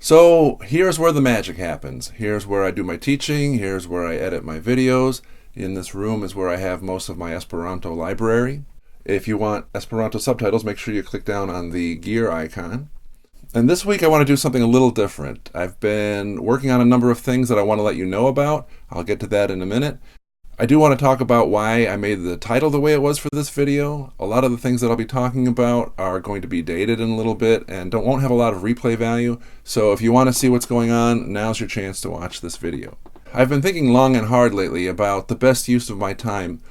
So here's where the magic happens. Here's where I do my teaching. Here's where I edit my videos. In this room is where I have most of my Esperanto library. If you want Esperanto subtitles, make sure you click down on the gear icon. And this week I want to do something a little different. I've been working on a number of things that I want to let you know about. I'll get to that in a minute. I do want to talk about why I made the title the way it was for this video. A lot of the things that I'll be talking about are going to be dated in a little bit and won't have a lot of replay value. So if you want to see what's going on, now's your chance to watch this video. I've been thinking long and hard lately about the best use of my time,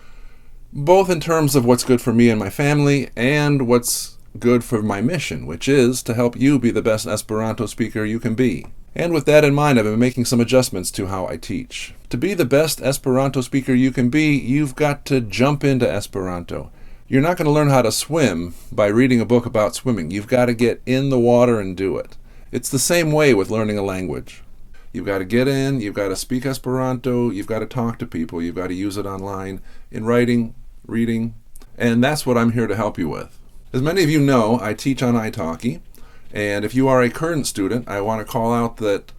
both in terms of what's good for me and my family and what's good for my mission, which is to help you be the best Esperanto speaker you can be. And with that in mind, I've been making some adjustments to how I teach. To be the best Esperanto speaker you can be, you've got to jump into Esperanto. You're not going to learn how to swim by reading a book about swimming. You've got to get in the water and do it. It's the same way with learning a language. You've got to get in, you've got to speak Esperanto, you've got to talk to people, you've got to use it online, in writing, reading, and that's what I'm here to help you with. As many of you know, I teach on italki. And if you are a current student, I want to call out that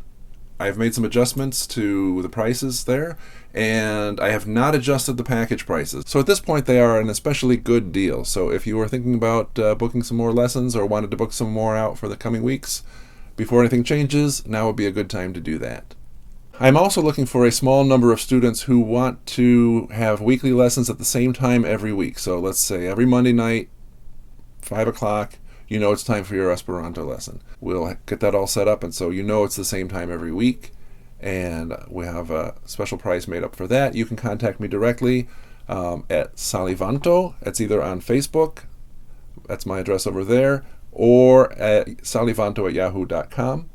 I've made some adjustments to the prices there, and I have not adjusted the package prices. So at this point, they are an especially good deal. So if you were thinking about booking some more lessons or wanted to book some more out for the coming weeks, before anything changes, now would be a good time to do that. I'm also looking for a small number of students who want to have weekly lessons at the same time every week. So let's say every Monday night, 5 o'clock, you know it's time for your Esperanto lesson. We'll get that all set up, and so you know it's the same time every week, and we have a special price made up for that. You can contact me directly at Salivanto. It's either on Facebook, that's my address over there, or at salivanto@yahoo.com.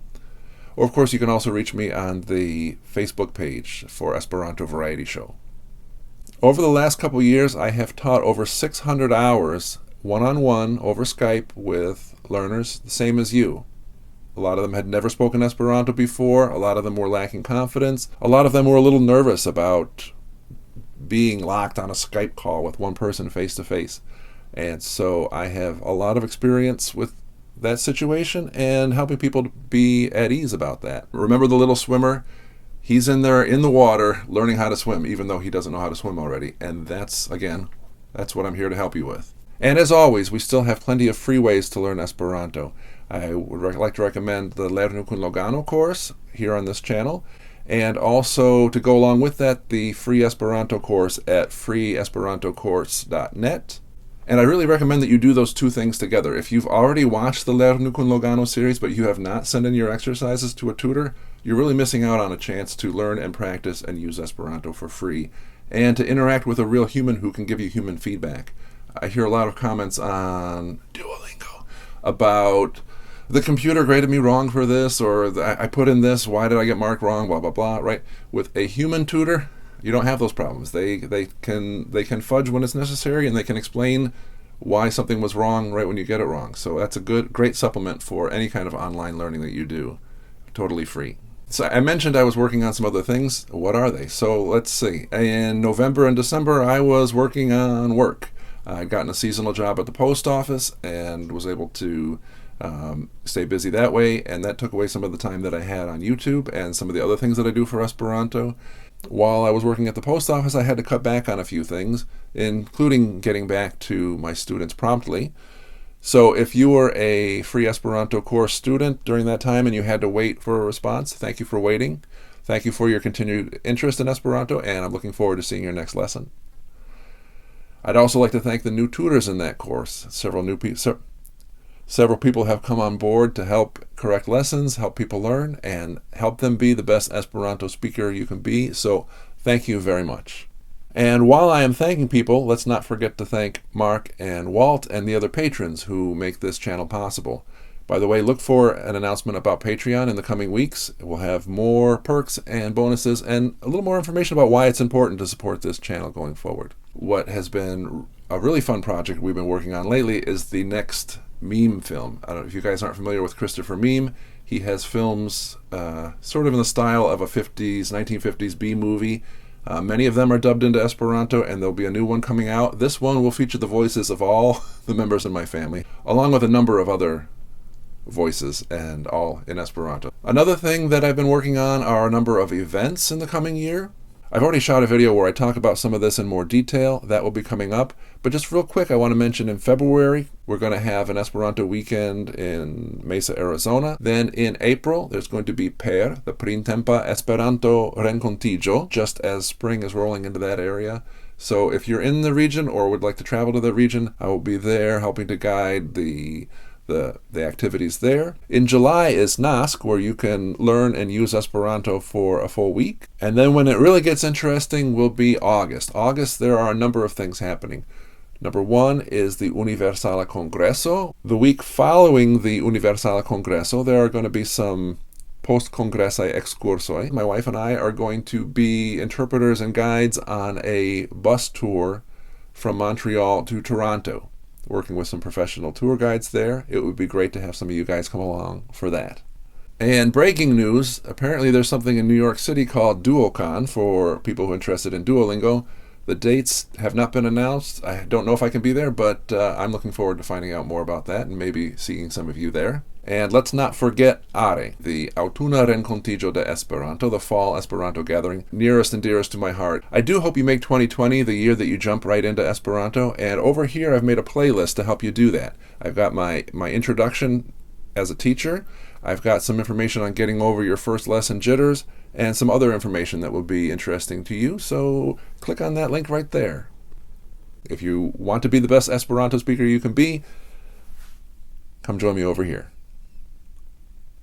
Or of course you can also reach me on the Facebook page for Esperanto Variety Show. Over the last couple years, I have taught over 600 hours one-on-one over Skype with learners the same as you. A lot of them had never spoken Esperanto before. A lot of them were lacking confidence. A lot of them were a little nervous about being locked on a Skype call with one person face-to-face. And so I have a lot of experience with that situation and helping people to be at ease about that. Remember the little swimmer? He's in there in the water learning how to swim, even though he doesn't know how to swim already. And that's what I'm here to help you with. And as always, we still have plenty of free ways to learn Esperanto. I would like to recommend the Lernu kun Logano course here on this channel, and also to go along with that, the free Esperanto course at freeesperantocourse.net. And I really recommend that you do those two things together. If you've already watched the Lernu kun Logano series, but you have not sent in your exercises to a tutor, you're really missing out on a chance to learn and practice and use Esperanto for free, and to interact with a real human who can give you human feedback. I hear a lot of comments on Duolingo about the computer graded me wrong for this, or I put in this, why did I get marked wrong, blah, blah, blah, right? With a human tutor, you don't have those problems. They can fudge when it's necessary, and they can explain why something was wrong right when you get it wrong. So that's a great supplement for any kind of online learning that you do, totally free. So I mentioned I was working on some other things. What are they? So let's see. In November and December, I was working on work. I'd gotten a seasonal job at the post office and was able to stay busy that way, and that took away some of the time that I had on YouTube and some of the other things that I do for Esperanto. While I was working at the post office, I had to cut back on a few things, including getting back to my students promptly. So if you were a free Esperanto course student during that time and you had to wait for a response, thank you for waiting. Thank you for your continued interest in Esperanto, and I'm looking forward to seeing your next lesson. I'd also like to thank the new tutors in that course. Several people have come on board to help correct lessons, help people learn, and help them be the best Esperanto speaker you can be. So thank you very much. And while I am thanking people, let's not forget to thank Mark and Walt and the other patrons who make this channel possible. By the way, look for an announcement about Patreon in the coming weeks. We'll have more perks and bonuses and a little more information about why it's important to support this channel going forward. What has been a really fun project we've been working on lately is the next meme film. I don't know if you guys aren't familiar with Christopher Meme. He has films sort of in the style of a 1950s B-movie. Many of them are dubbed into Esperanto, and there'll be a new one coming out. This one will feature the voices of all the members in my family, along with a number of other voices and all in Esperanto. Another thing that I've been working on are a number of events in the coming year. I've already shot a video where I talk about some of this in more detail. That will be coming up. But just real quick, I want to mention in February, we're going to have an Esperanto weekend in Mesa, Arizona. Then in April, there's going to be PER, the Printempa Esperanto Renkontiĝo, just as spring is rolling into that area. So if you're in the region or would like to travel to the region, I will be there helping to guide the activities there. In July is NASC, where you can learn and use Esperanto for a full week. And then when it really gets interesting will be August. August, there are a number of things happening. Number one is the Universala Congresso. The week following the Universala Congresso, there are going to be some post-congressai excursoi. My wife and I are going to be interpreters and guides on a bus tour from Montreal to Toronto, working with some professional tour guides there. It would be great to have some of you guys come along for that. And breaking news, apparently there's something in New York City called DuoCon for people who are interested in Duolingo. The dates have not been announced. I don't know if I can be there, but I'm looking forward to finding out more about that and maybe seeing some of you there. And let's not forget ARE, the Autuna Renkontiĝo de Esperanto, the Fall Esperanto Gathering, nearest and dearest to my heart. I do hope you make 2020 the year that you jump right into Esperanto, and over here I've made a playlist to help you do that. I've got my introduction as a teacher, I've got some information on getting over your first lesson jitters, and some other information that will be interesting to you, so click on that link right there. If you want to be the best Esperanto speaker you can be, come join me over here.